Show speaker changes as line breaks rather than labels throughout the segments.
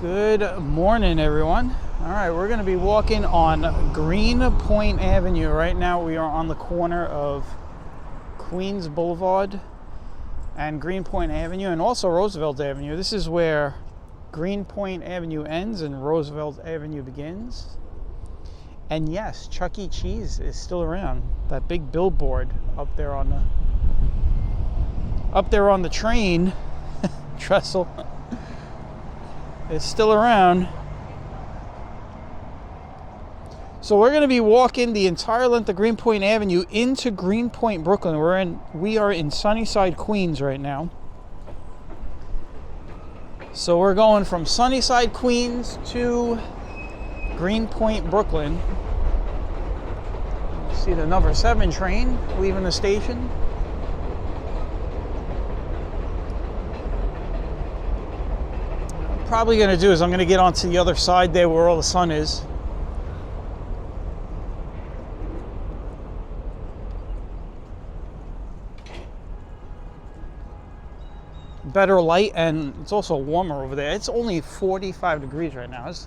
Good morning, everyone. All right, we're going to be walking on Greenpoint Avenue. Right now we are on the corner of Queens Boulevard and Greenpoint Avenue, and also Roosevelt Avenue. This is where Greenpoint Avenue ends and Roosevelt Avenue begins. And yes, Chuck E. Cheese is still around. That big billboard up there on the train trestle is still around. So we're going to be walking the entire length of Greenpoint Avenue into Greenpoint Brooklyn. We are in Sunnyside Queens right now. So we're going from Sunnyside Queens to Greenpoint Brooklyn. See the number 7 train leaving the station. Probably going to do is I'm going to get onto the other side there where all the sun is. Better light, and it's also warmer over there. It's only 45 degrees right now. It's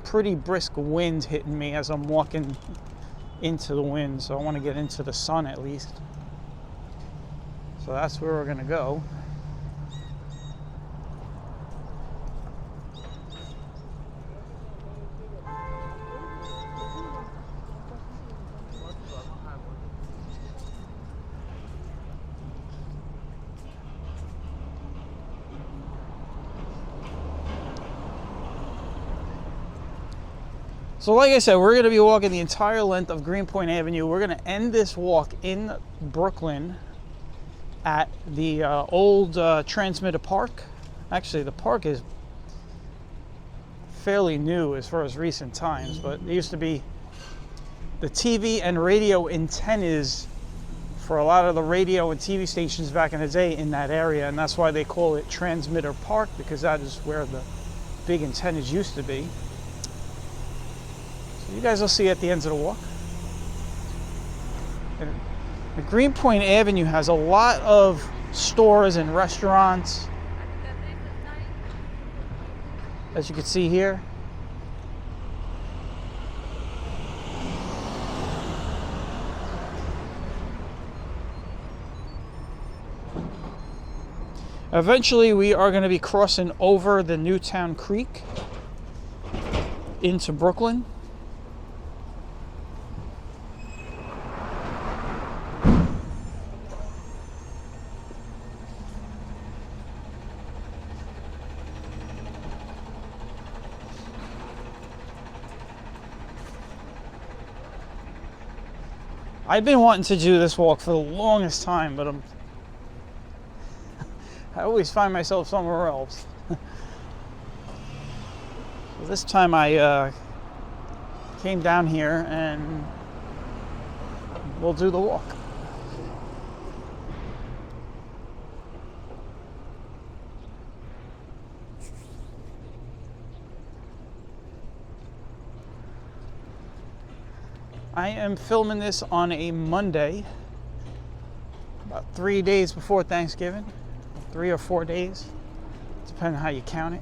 pretty brisk wind hitting me as I'm walking into the wind, so I want to get into the sun at least. So that's where we're going to go. So like I said, we're going to be walking the entire length of Greenpoint Avenue. We're going to end this walk in Brooklyn at the old Transmitter Park. Actually, the park is fairly new as far as recent times, but it used to be the TV and radio antennas for a lot of the radio and TV stations back in the day in that area, and that's why they call it Transmitter Park, because that is where the big antennas used to be. You guys will see at the ends of the walk. The Greenpoint Avenue has a lot of stores and restaurants, as you can see here. Eventually, we are going to be crossing over the Newtown Creek into Brooklyn. I've been wanting to do this walk for the longest time, but I always find myself somewhere else. So this time I came down here and we'll do the walk. I am filming this on a Monday, about 3 days before Thanksgiving, 3 or 4 days, depending on how you count it.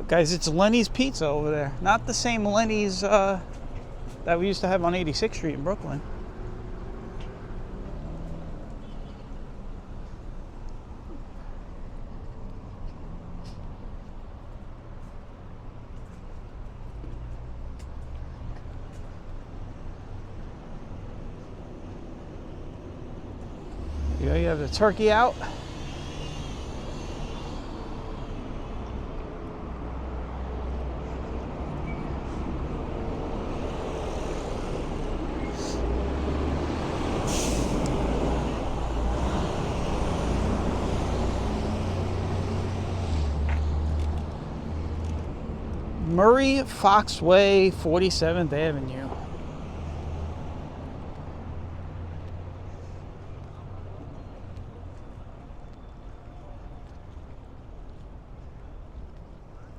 Guys, it's Lenny's Pizza over there. Not the same Lenny's that we used to have on 86th Street in Brooklyn. Yeah, you have the turkey out. Murray Fox Way, 47th Avenue.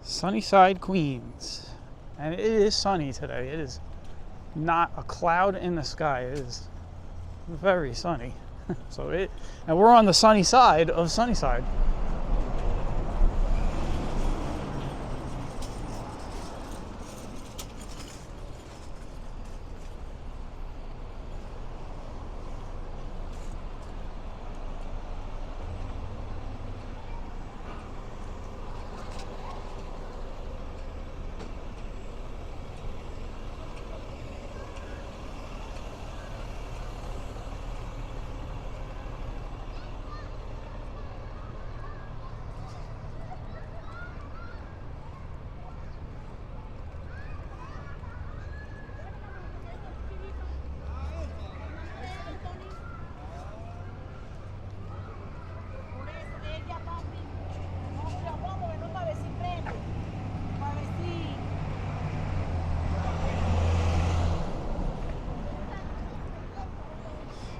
Sunnyside Queens. And it is sunny today. It is not a cloud in the sky. It is very sunny. And we're on the sunny side of Sunnyside.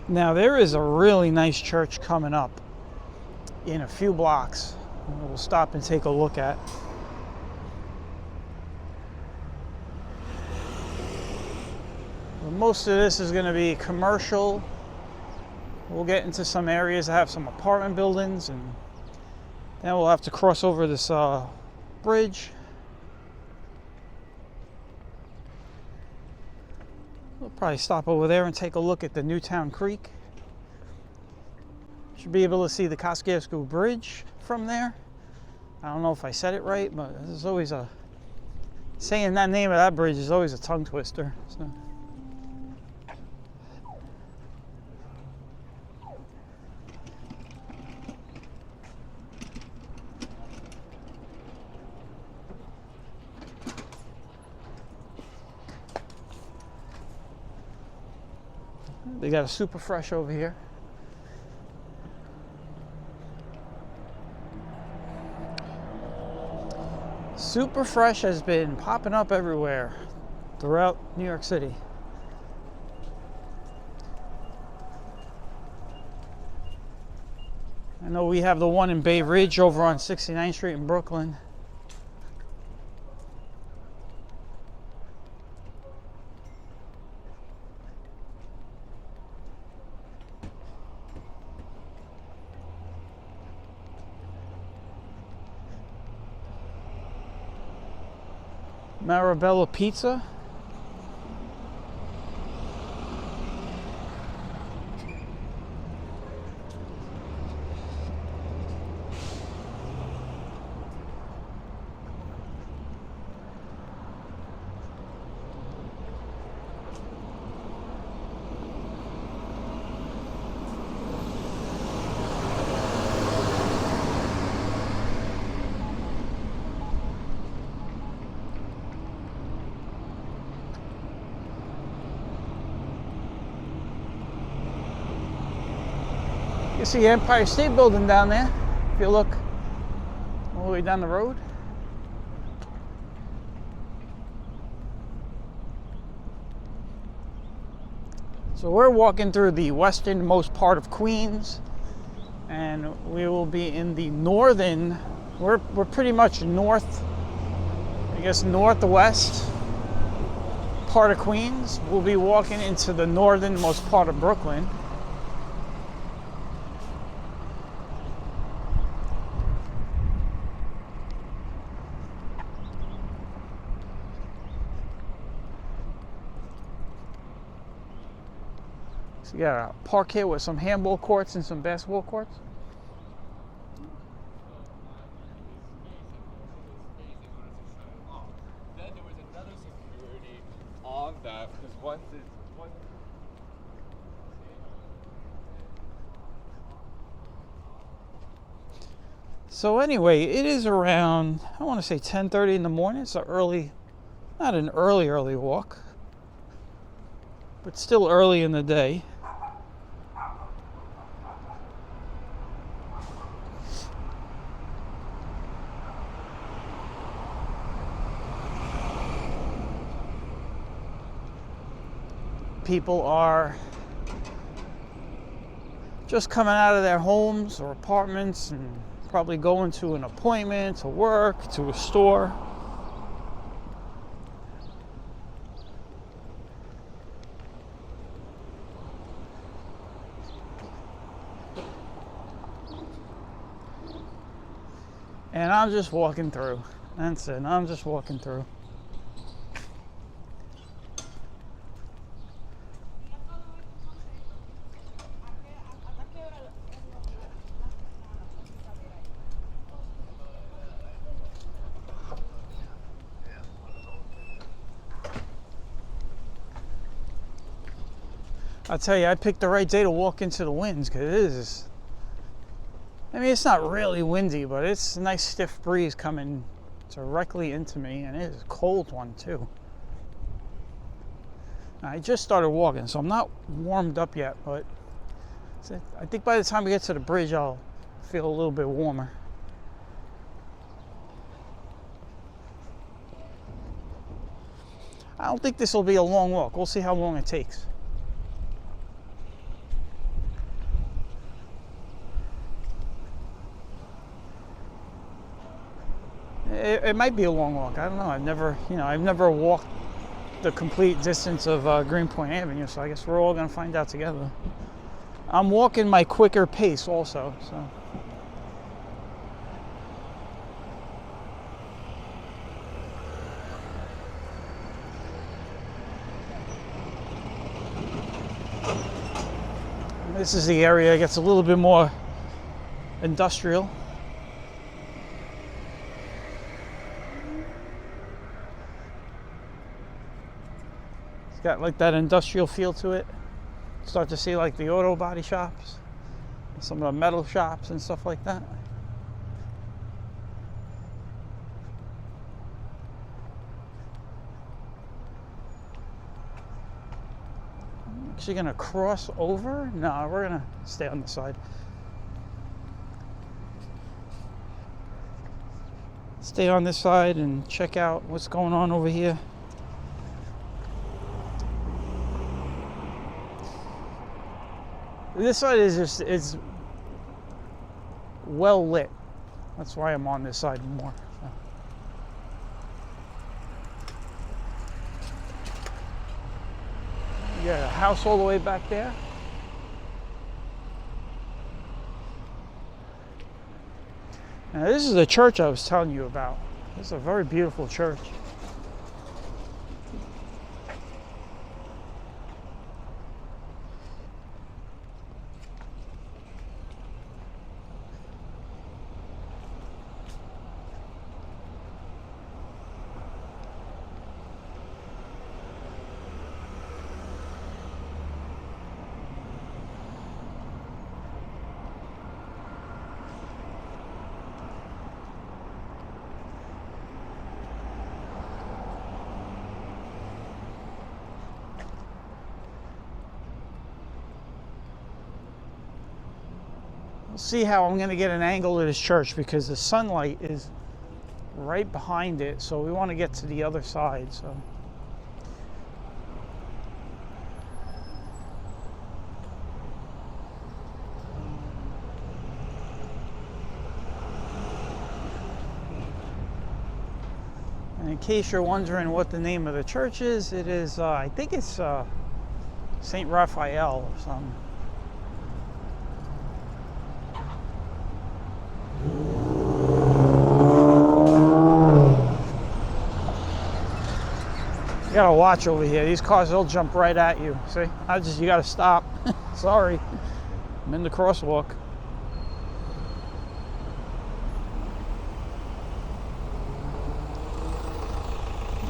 Now there is a really nice church coming up in a few blocks. We'll stop and take a look at. But most of this is going to be commercial. We'll get into some areas that have some apartment buildings, and then we'll have to cross over this bridge. We'll probably stop over there and take a look at the Newtown Creek. Should be able to see the Kosciuszko Bridge from there. I don't know if I said it right, but there's always saying that name of that bridge is always a tongue twister. So. They got a Super Fresh over here. Super Fresh has been popping up everywhere throughout New York City. I know we have the one in Bay Ridge over on 69th Street in Brooklyn. Marabella Pizza. You see the Empire State Building down there, if you look all the way down the road. So we're walking through the westernmost part of Queens, and we will be in the northern, we're pretty much north, I guess northwest part of Queens. We'll be walking into the northernmost part of Brooklyn. So you got a park here with some handball courts and some basketball courts.
Then there was another security on that because once it's
So anyway, it is around, I want to say 10:30 in the morning. It's not an early walk, but still early in the day. People are just coming out of their homes or apartments and Probably going to an appointment, to work, to a store. And I'm just walking through. That's it. I'm just walking through. I'll tell you, I picked the right day to walk into the winds, because it is, I mean, it's not really windy, but it's a nice stiff breeze coming directly into me, and it is a cold one too. I just started walking, so I'm not warmed up yet, but I think by the time we get to the bridge, I'll feel a little bit warmer. I don't think this will be a long walk. We'll see how long it takes. It might be a long walk. I don't know. I've never walked the complete distance of Greenpoint Avenue, so I guess we're all going to find out together. I'm walking my quicker pace also, so. This is the area that gets a little bit more industrial. It's got like that industrial feel to it. Start to see like the auto body shops, some of the metal shops and stuff like that. Actually gonna cross over? No, we're gonna stay on the side. Stay on this side and check out what's going on over here. This side is it's well lit. That's why I'm on this side more. So. You got a house all the way back there. Now this is the church I was telling you about. This is a very beautiful church. See how I'm going to get an angle of this church because the sunlight is right behind it, so we want to get to the other side. So and in case you're wondering what the name of the church is, it is I think it's St. Raphael or something. You gotta watch over here. These cars, they'll jump right at you. See? You gotta stop. Sorry. I'm in the crosswalk.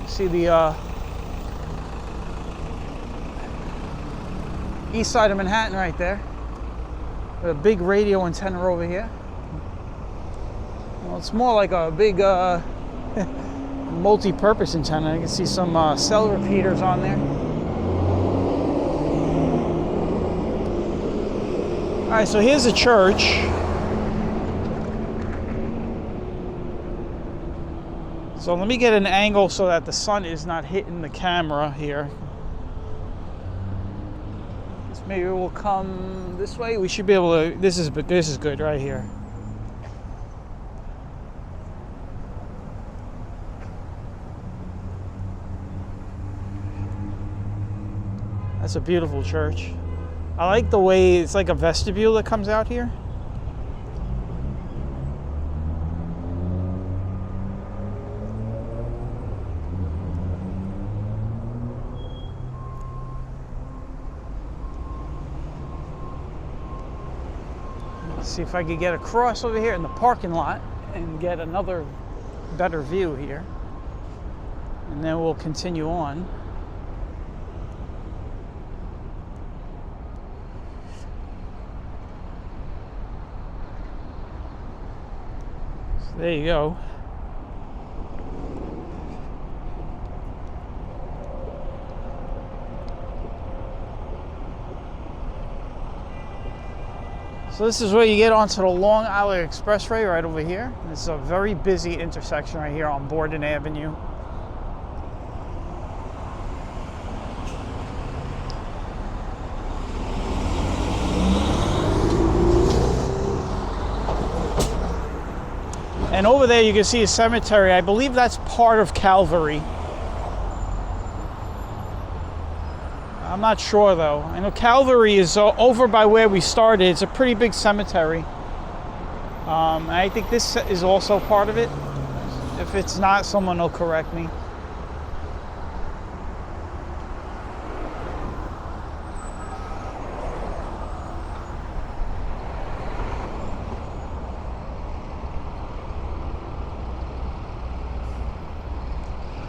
You see the east side of Manhattan right there. A big radio antenna over here. Well, it's more like a big multi-purpose antenna. You can see some cell repeaters on there. All right, so here's a church. So let me get an angle so that the sun is not hitting the camera here. Maybe we'll come this way. We should be able to. This is good right here. That's a beautiful church. I like the way it's like a vestibule that comes out here. Let's see if I could get across over here in the parking lot and get another better view here. And then we'll continue on. So there you go. So this is where you get onto the Long Island Expressway right over here. It's a very busy intersection right here on Borden Avenue. And over there you can see a cemetery. I believe that's part of Calvary. I'm not sure though. I know Calvary is over by where we started. It's a pretty big cemetery. I think this is also part of it. If it's not, someone will correct me.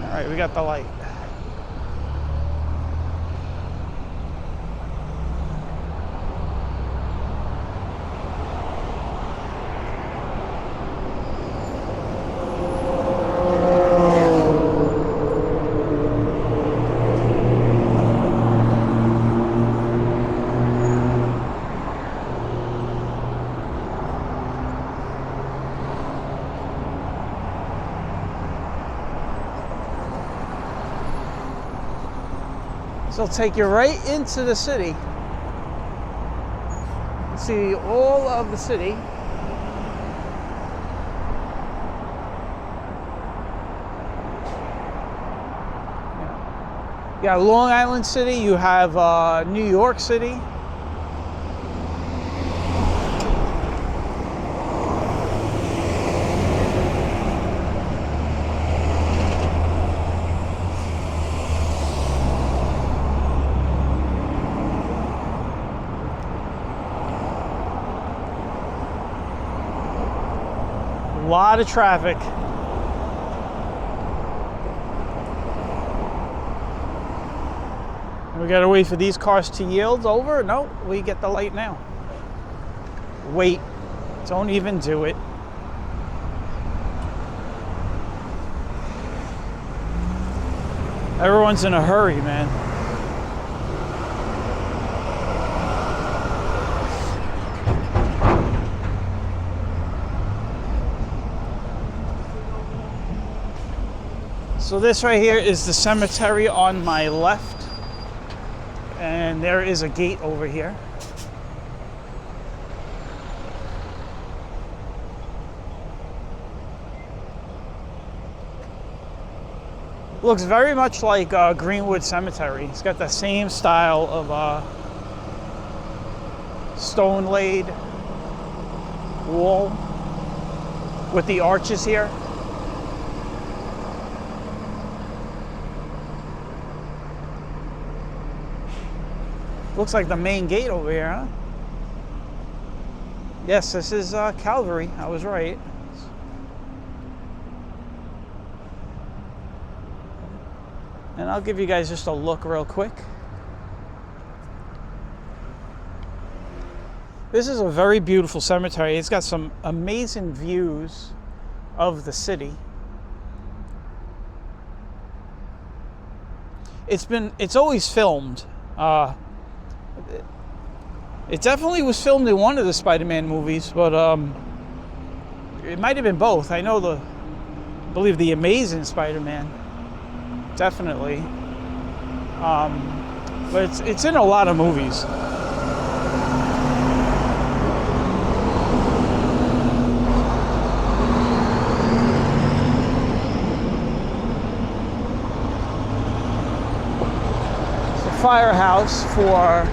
All right, we got the light. So it'll take you right into the city. See all of the city. You got Long Island City, you have New York City. A lot of traffic. We gotta wait for these cars to yield over. No, we get the light now. Wait, don't even do it. Everyone's in a hurry, man. So this right here is the cemetery on my left, and there is a gate over here. Looks very much like Greenwood Cemetery. It's got the same style of stone laid wall with the arches here. Looks like the main gate over here, huh? Yes, this is Calvary. I was right. And I'll give you guys just a look real quick. This is a very beautiful cemetery. It's got some amazing views of the city. It's always filmed. It definitely was filmed in one of the Spider-Man movies, but it might have been both. I believe the Amazing Spider-Man, definitely. But it's in a lot of movies. firehouse for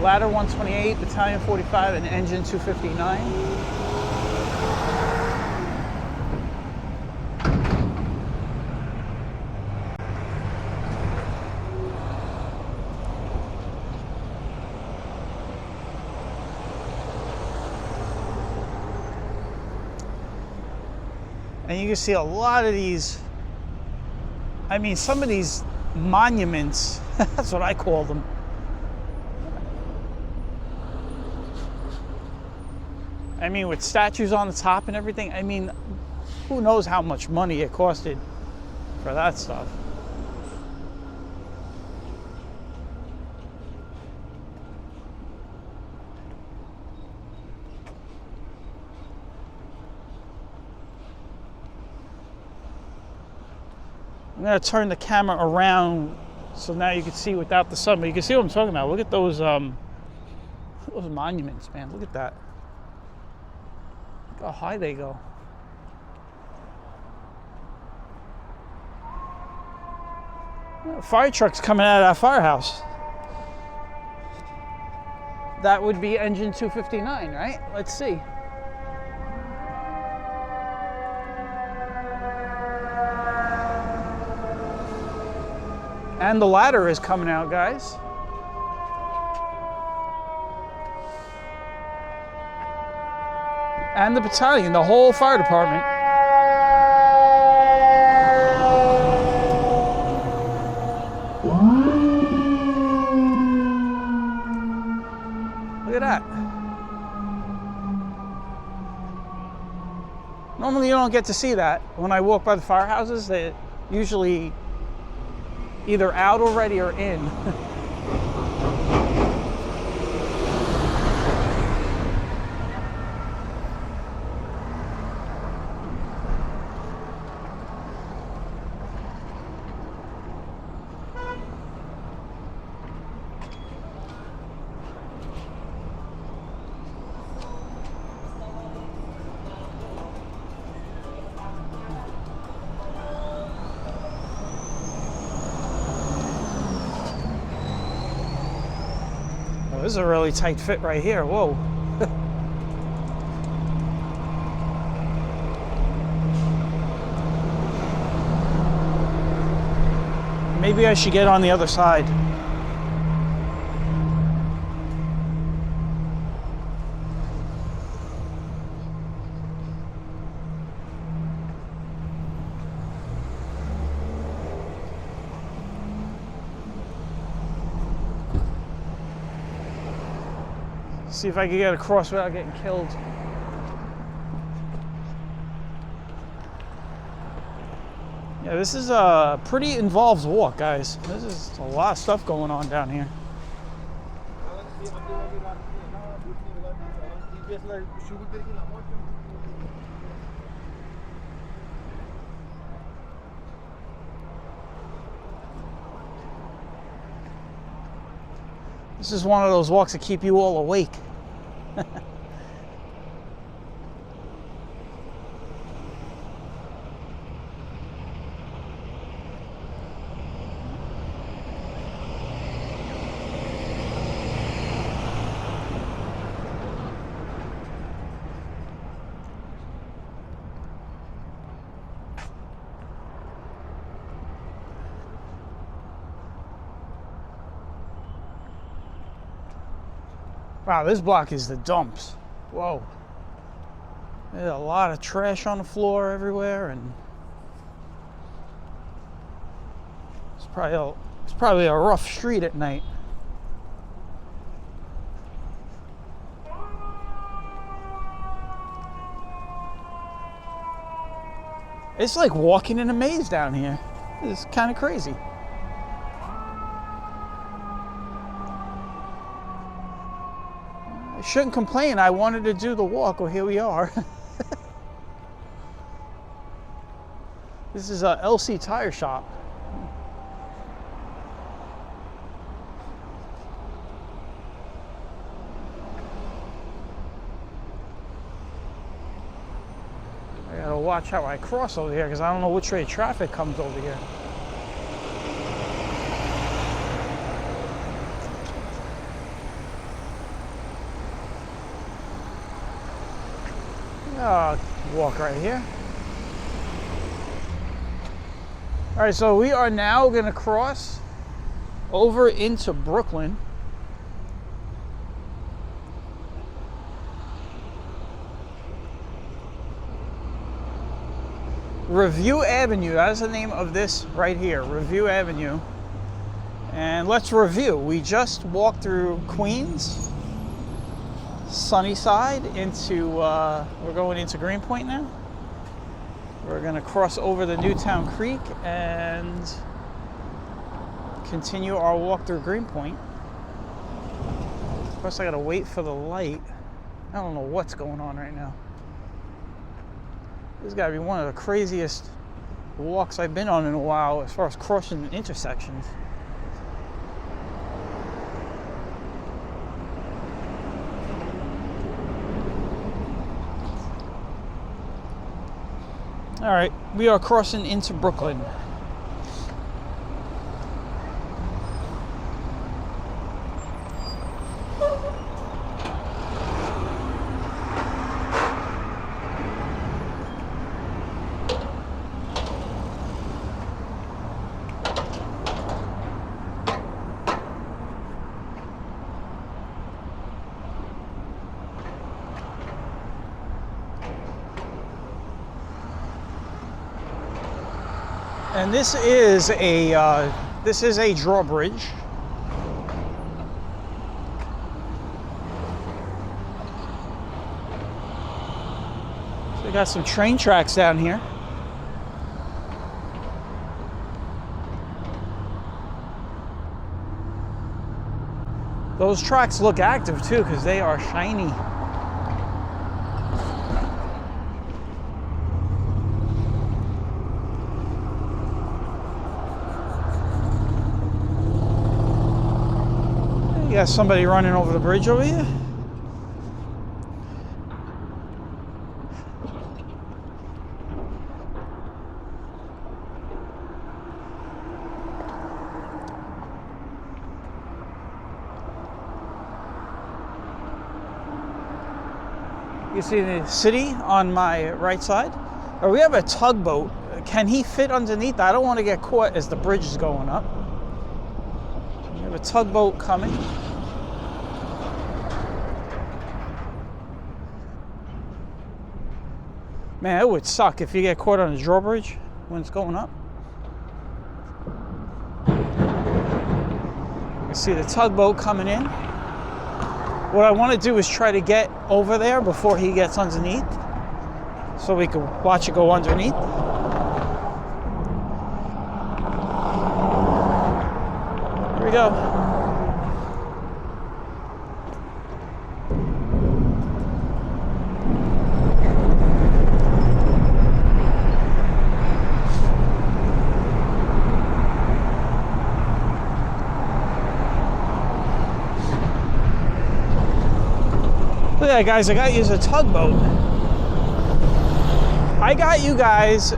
ladder 128, battalion 45, and engine 259. And you can see a lot of these, I mean, some of these monuments, that's what I call them. I mean, with statues on the top and everything, I mean, who knows how much money it costed for that stuff. I'm gonna turn the camera around so now you can see without the sun, but you can see what I'm talking about. Look at those monuments, man. Look at that. Look how high they go. Fire truck's coming out of that firehouse. That would be engine 259, right? Let's see. And the ladder is coming out, guys. And the battalion, the whole fire department. Look at that. Normally you don't get to see that. When I walk by the firehouses, they usually either out already or in. This is a really tight fit right here. Whoa. Maybe I should get on the other side. See if I can get across without getting killed. Yeah, this is a pretty involved walk, guys. This is a lot of stuff going on down here. This is one of those walks that keep you all awake. Wow, this block is the dumps. Whoa. There's a lot of trash on the floor everywhere, and it's probably a rough street at night. It's like walking in a maze down here. It's kind of crazy. I shouldn't complain. I wanted to do the walk. Well, here we are. This is a LC tire shop. I gotta watch how I cross over here because I don't know which way traffic comes over here. Walk right here. All right, so we are now going to cross over into Brooklyn. Review Avenue, that's the name of this right here, Review Avenue. And let's review. We just walked through Queens, Sunnyside, into, we're going into Greenpoint now. We're gonna cross over the Newtown Creek and continue our walk through Greenpoint. Of course, I gotta wait for the light. I don't know what's going on right now. This has gotta be one of the craziest walks I've been on in a while as far as crossing intersections. All right, we are crossing into Brooklyn. And this is a drawbridge. So we got some train tracks down here. Those tracks look active too because they are shiny. You got somebody running over the bridge over here. You see the city on my right side? Or we have a tugboat. Can he fit underneath? I don't want to get caught as the bridge is going up. We have a tugboat coming. Man, it would suck if you get caught on the drawbridge when it's going up. You see the tugboat coming in. What I want to do is try to get over there before he gets underneath, so we can watch it go underneath. Here we go. Look at that, guys. I got you as a tugboat. I got you guys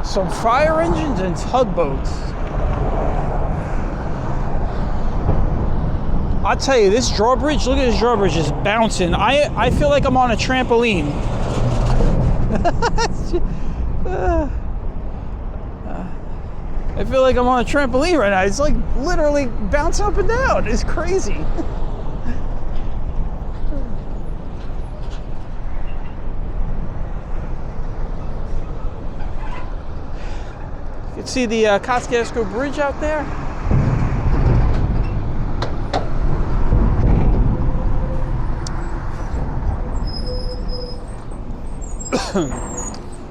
some fire engines and tugboats. I'll tell you, this drawbridge, look at this drawbridge, is bouncing. I feel like I'm on a trampoline. I feel like I'm on a trampoline right now. It's like literally bouncing up and down. It's crazy. You can see the Kosciuszko Bridge out there.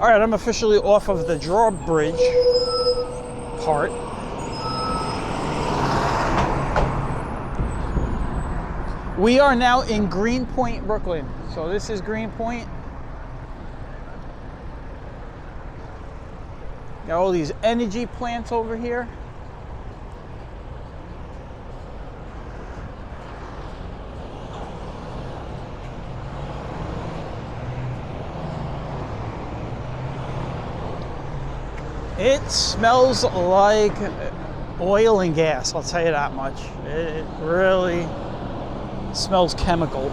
All right, I'm officially off of the drawbridge part. We are now in Greenpoint, Brooklyn. So this is Greenpoint. Got all these energy plants over here. It smells like oil and gas, I'll tell you that much. It really smells chemical.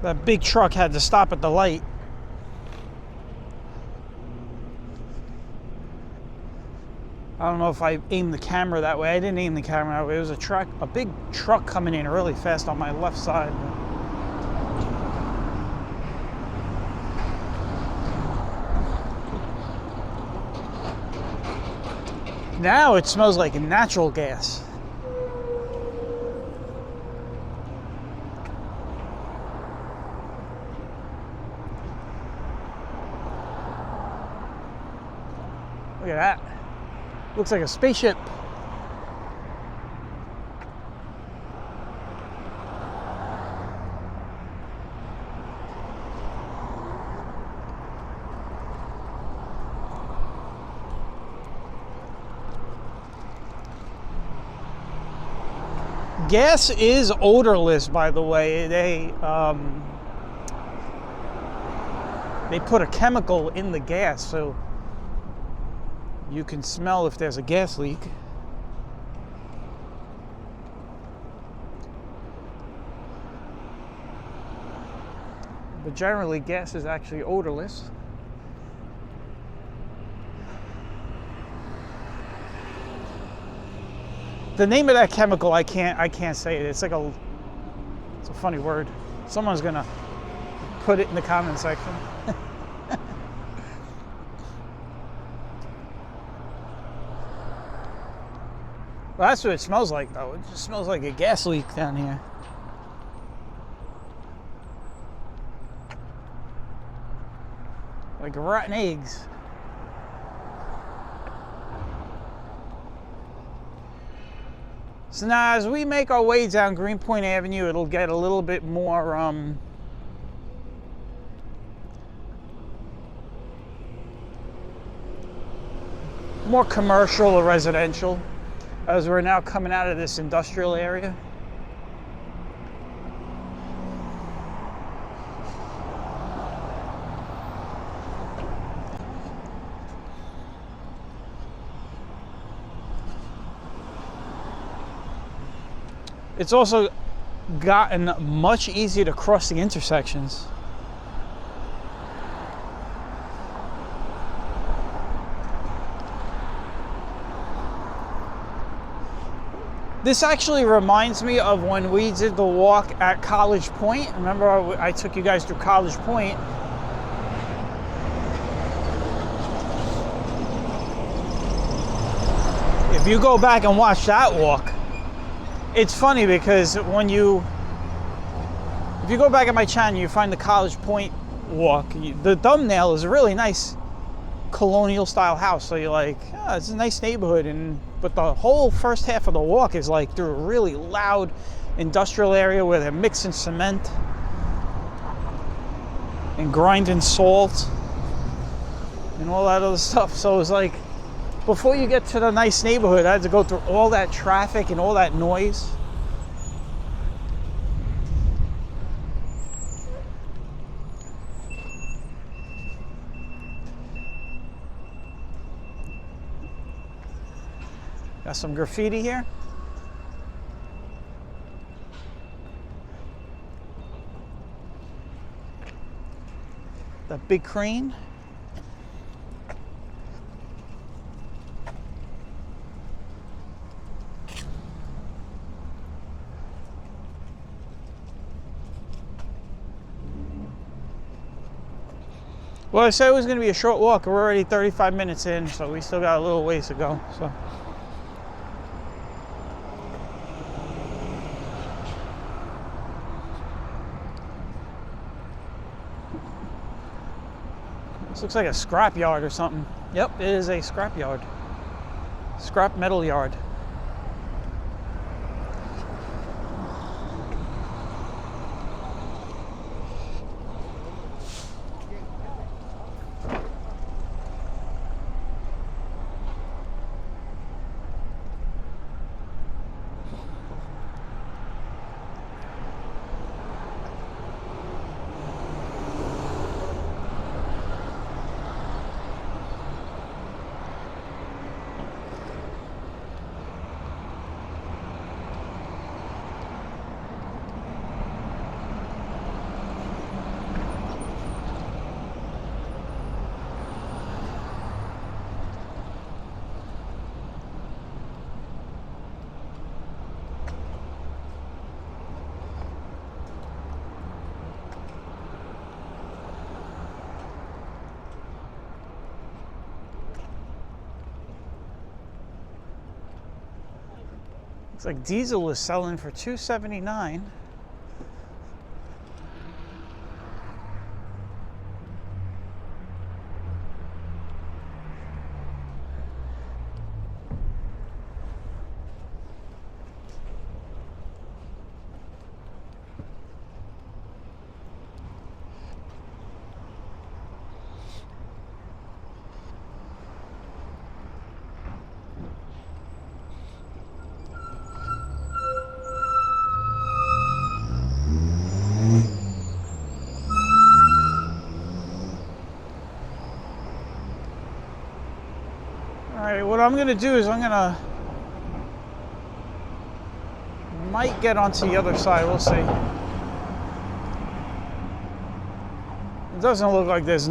That big truck had to stop at the light. I don't know if I aimed the camera that way. I didn't aim the camera that way. It was a big truck coming in really fast on my left side. Now it smells like natural gas. Look at that. Looks like a spaceship. Gas is odorless, by the way. They put a chemical in the gas, so you can smell if there's a gas leak. But generally, gas is actually odorless. The name of that chemical, I can't say it. It's a funny word. Someone's gonna put it in the comment section. Well, that's what it smells like, though. It just smells like a gas leak down here. Like rotten eggs. So now, as we make our way down Greenpoint Avenue, it'll get a little bit more, more commercial or residential, as we're now coming out of this industrial area. It's also gotten much easier to cross the intersections. This actually reminds me of when we did the walk at College Point. Remember, I took you guys through College Point. If you go back and watch that walk, it's funny because if you go back at my channel, you find the College Point walk. The thumbnail is a really nice colonial style house. So you're like, oh, it's a nice neighborhood. But the whole first half of the walk is like through a really loud industrial area where they're mixing cement and grinding salt and all that other stuff. So it's like, before you get to the nice neighborhood, I had to go through all that traffic and all that noise. Got some graffiti here. That big crane. Well, I said it was going to be a short walk. We're already 35 minutes in, so we still got a little ways to go. So, this looks like a scrap yard or something. Yep, it is a scrap yard. Scrap metal yard. Looks like diesel is selling for $2.79. Alright, what I'm gonna do is might get onto the other side, we'll see. It doesn't look like there's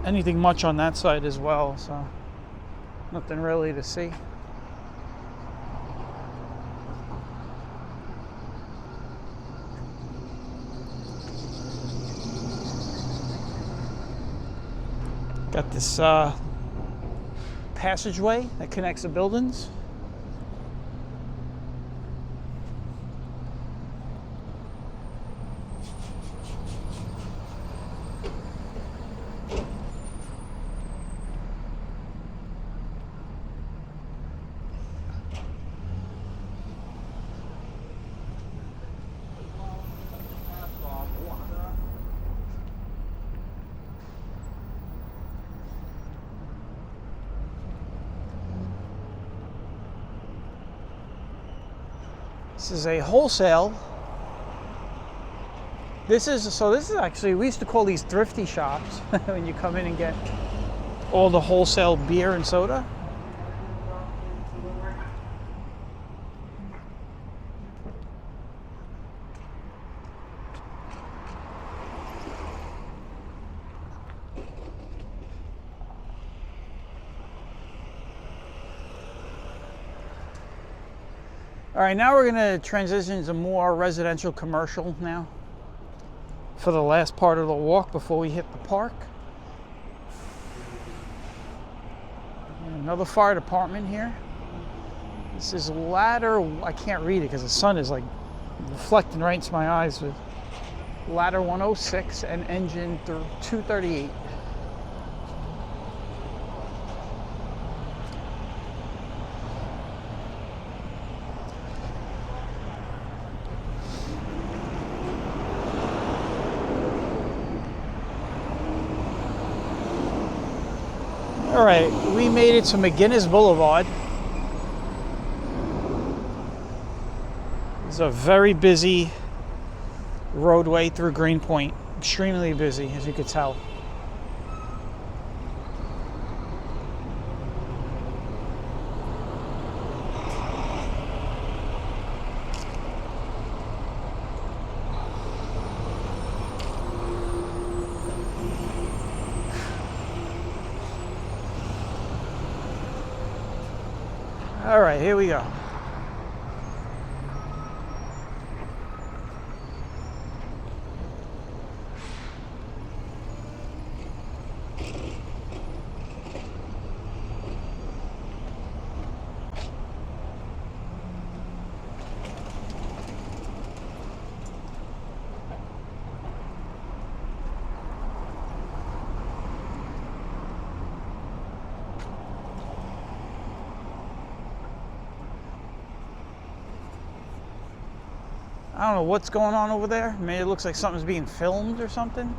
anything much on that side as well, so nothing really to see. Got this passageway that connects the buildings. This is a wholesale. This is actually, we used to call these thrifty shops when you come in and get all the wholesale beer and soda. All right, now we're going to transition to more residential commercial now for the last part of the walk before we hit the park. Another fire department here. This is ladder, I can't read it because the sun is like reflecting right into my eyes, with ladder 106 and engine 238. All right, we made it to McGinnis Boulevard. It's a very busy roadway through Greenpoint. Extremely busy, as you could tell. All right, here we go. I don't know what's going on over there. Maybe it looks like something's being filmed or something.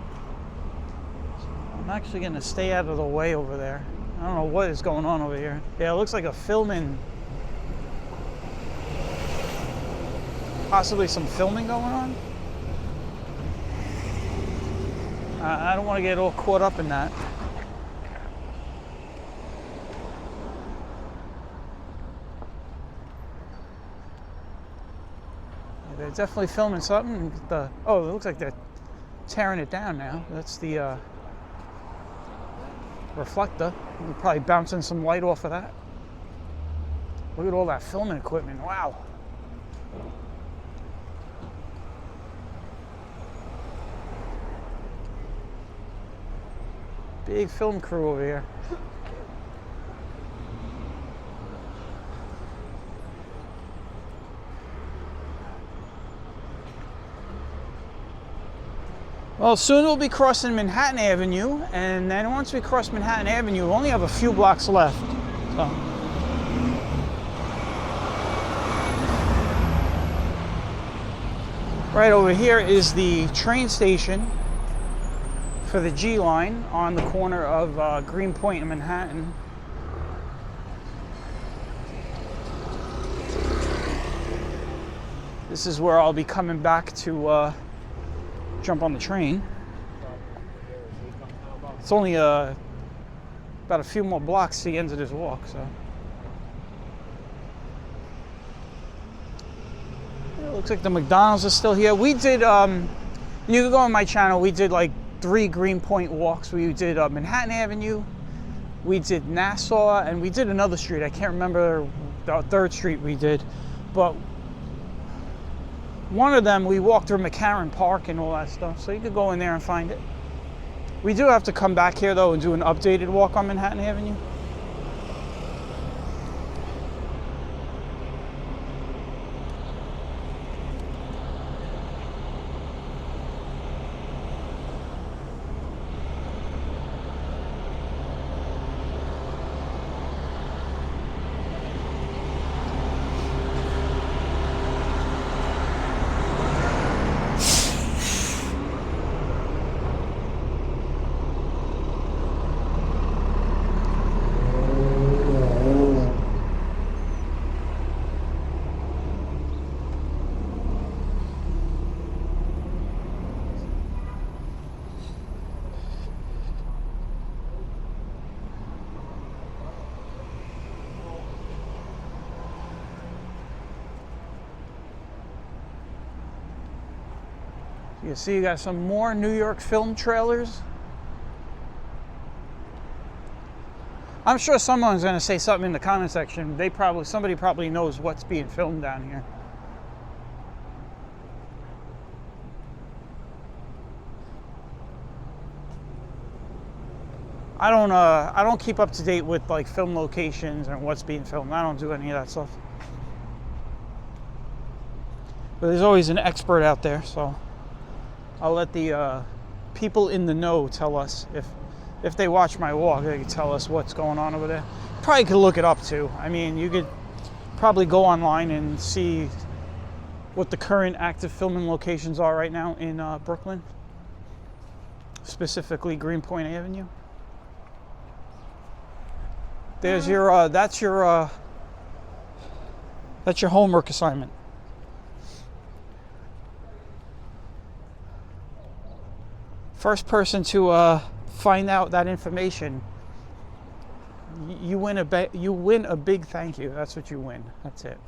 I'm actually going to stay out of the way over there. I don't know what is going on over here. Yeah, it looks like a filming. Possibly some filming going on. I don't want to get all caught up in that. They're definitely filming something. Oh, it looks like they're tearing it down now. That's the reflector. We're probably bouncing some light off of that. Look at all that filming equipment. Wow. Big film crew over here. Well, soon we'll be crossing Manhattan Avenue, and then once we cross Manhattan Avenue, we only have a few blocks left. So. Right over here is the train station for the G line on the corner of Greenpoint and Manhattan. This is where I'll be coming back to jump on the train. It's only about a few more blocks to the end of this walk, so. It looks like the McDonald's is still here. We did, you can go on my channel, we did like 3 Greenpoint walks. We did Manhattan Avenue, we did Nassau, and we did another street. I can't remember the third street we did, but one of them we walked through McCarran Park and all that stuff, so you could go in there and find it. We do have to come back here though and do an updated walk on Manhattan Avenue. You see, you got some more New York film trailers. I'm sure someone's going to say something in the comment section. Somebody probably knows what's being filmed down here. I don't keep up to date with like film locations and what's being filmed. I don't do any of that stuff. But there's always an expert out there, so I'll let the people in the know tell us. If they watch my walk, they can tell us what's going on over there. Probably could look it up too. I mean, you could probably go online and see what the current active filming locations are right now in Brooklyn, specifically Greenpoint Avenue. There's your that's your homework assignment. First person to find out that information, you win a big thank you. That's what you win. That's it.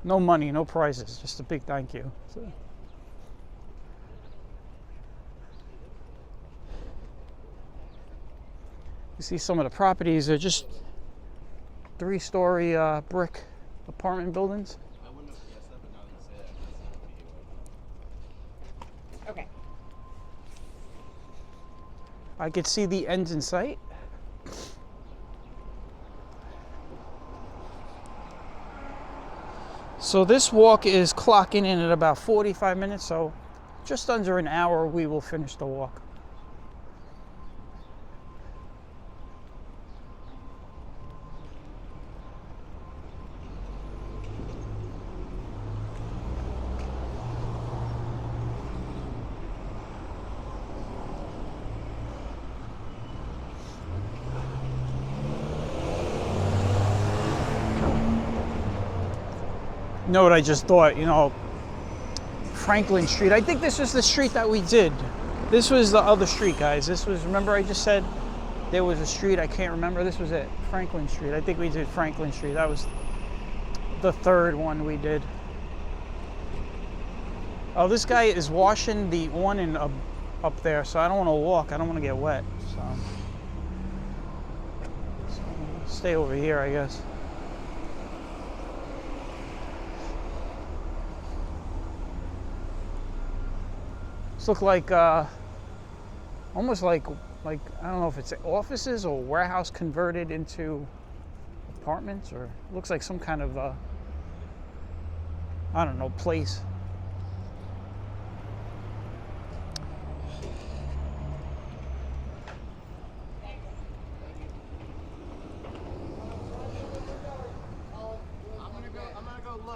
No money, no prizes, just a big thank you. So. You see some of the properties are just 3-story brick apartment buildings.
Okay.
I could see the end in sight. So this walk is clocking in at about 45 minutes, so just under an hour we will finish the walk. You know what I just thought, you know, Franklin Street. I think this was the street that we did. This was the other street, guys. This was, remember I just said there was a street, I can't remember. This was it, Franklin Street. I think we did Franklin Street. That was the third one we did. Oh, this guy is washing the awning up there, so I don't want to walk. I don't want to get wet. So stay over here, I guess. This look like almost like I don't know if it's offices or warehouse converted into apartments, or looks like some kind of I don't know, place.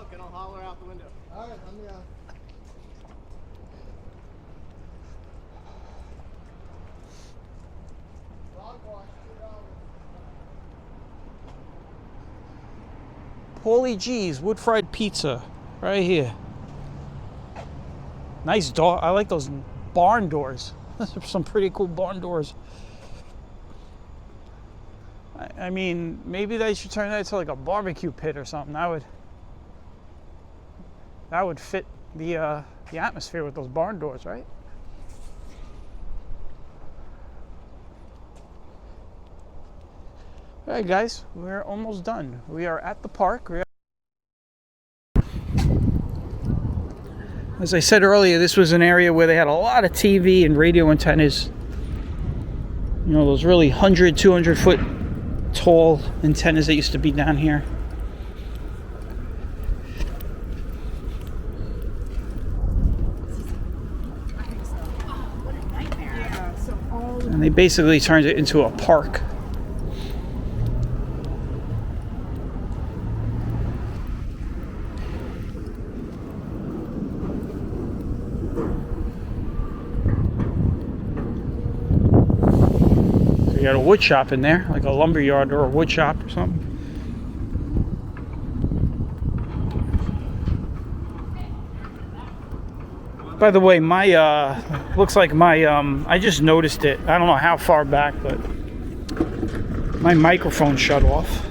look and I'll holler out the window.
All right, let me Dog wash, $2.
Paulie G's wood fried pizza, right here. Nice door. I like those barn doors. Those are some pretty cool barn doors. I mean, maybe they should turn that into like a barbecue pit or something. That would fit the atmosphere with those barn doors, right? All right, guys, we're almost done. We are at the park. As I said earlier, this was an area where they had a lot of TV and radio antennas. You know, those really 100, 200 foot tall antennas that used to be down here. And they basically turned it into a park. So you got a wood shop in there, like a lumber yard or a wood shop or something. By the way, my looks like my I just noticed it. I don't know how far back, but my microphone shut off.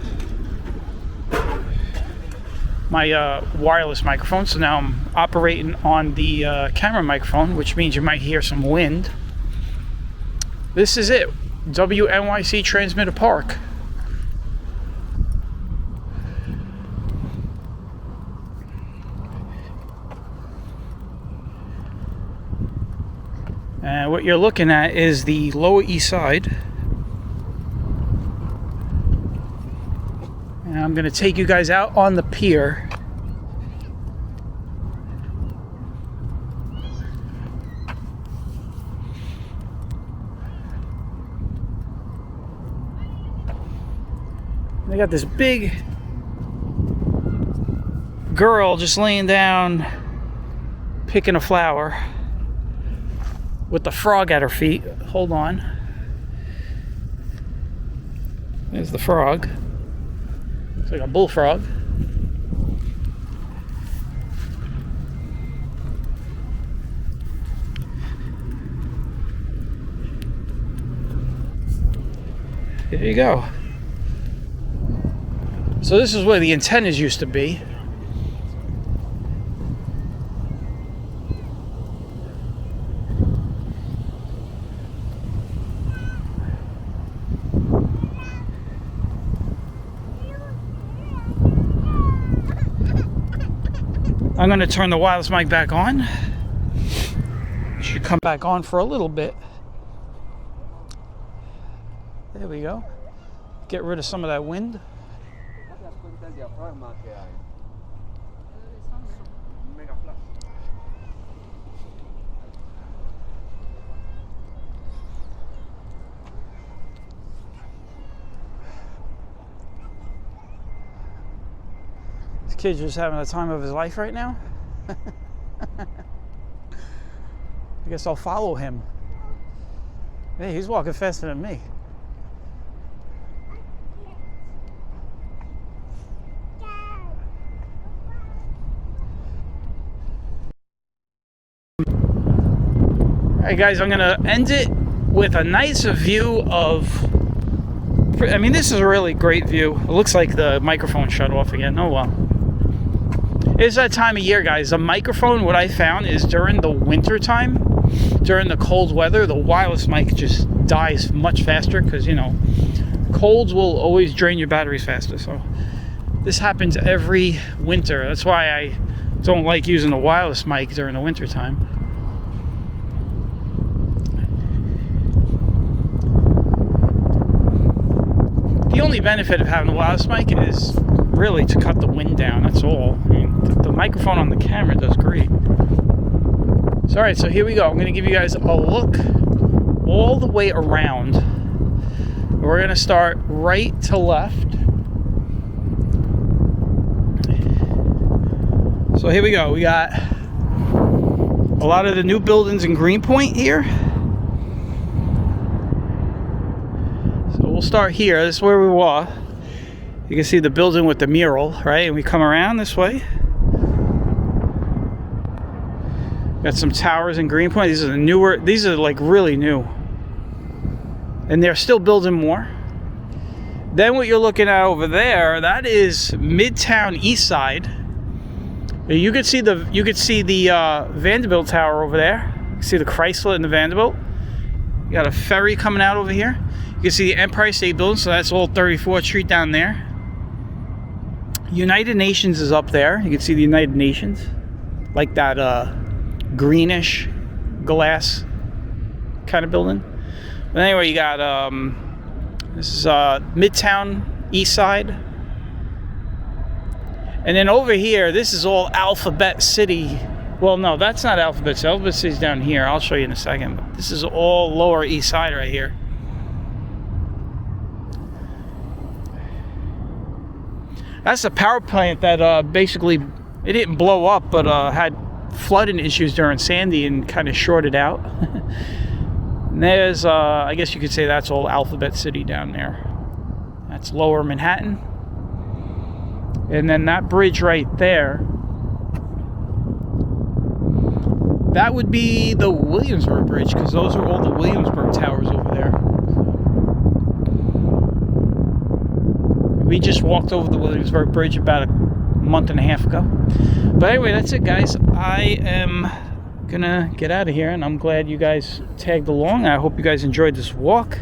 My wireless microphone. So now I'm operating on the camera microphone, which means you might hear some wind. This is it. WNYC Transmitter Park. And what you're looking at is the Lower East Side. And I'm going to take you guys out on the pier. They got this big girl just laying down, picking a flower, with the frog at her feet. Hold on. There's the frog. It's like a bullfrog. There you go. So this is where the antennas used to be. I'm going to turn the wireless mic back on. It should come back on for a little bit. There we go. Get rid of some of that wind. This kid's just having the time of his life right now. I guess I'll follow him. Hey, he's walking faster than me. Alright guys, I'm gonna end it with a nice view of, I mean, this is a really great view. It looks like the microphone shut off again. Oh well. It's that time of year, guys. The microphone, what I found is during the winter time, during the cold weather, the wireless mic just dies much faster because, you know, colds will always drain your batteries faster. So this happens every winter. That's why I don't like using the wireless mic during the winter time. The only benefit of having the wireless mic is really to cut the wind down. That's all. I mean, the microphone on the camera does great. So, alright, so here we go. I'm going to give you guys a look all the way around. We're going to start right to left. So here we go. We got a lot of the new buildings in Greenpoint here. So we'll start here. This is where we were. You can see the building with the mural, right? And we come around this way. Got some towers in Greenpoint. These are the newer, these are like really new. And they're still building more. Then what you're looking at over there, that is Midtown East Side. You could see the Vanderbilt Tower over there. You can see the Chrysler and the Vanderbilt. You got a ferry coming out over here. You can see the Empire State Building, so that's all 34th Street down there. United Nations is up there. You can see the United Nations, like that greenish glass kind of building. But anyway, you got this is Midtown East Side. And then over here, this is all Alphabet City. Well, no, that's not Alphabet City. Alphabet City's down here. I'll show you in a second. But this is all Lower East Side right here. That's a power plant that basically, it didn't blow up, but had flooding issues during Sandy and kind of shorted out. And there's, I guess you could say that's all Alphabet City down there. That's Lower Manhattan. And then that bridge right there, that would be the Williamsburg Bridge, because those are all the Williamsburg towers over there. We just walked over the Williamsburg Bridge about a month and a half ago. But anyway, that's it, guys. I am gonna get out of here, and I'm glad you guys tagged along. I hope you guys enjoyed this walk.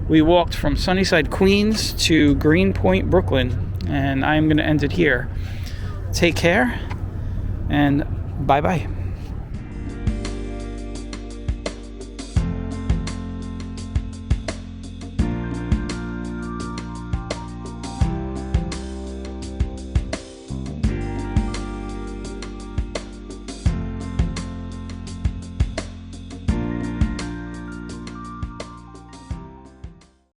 We walked from Sunnyside Queens to Greenpoint Brooklyn, and I'm gonna end it here. Take care, and bye-bye.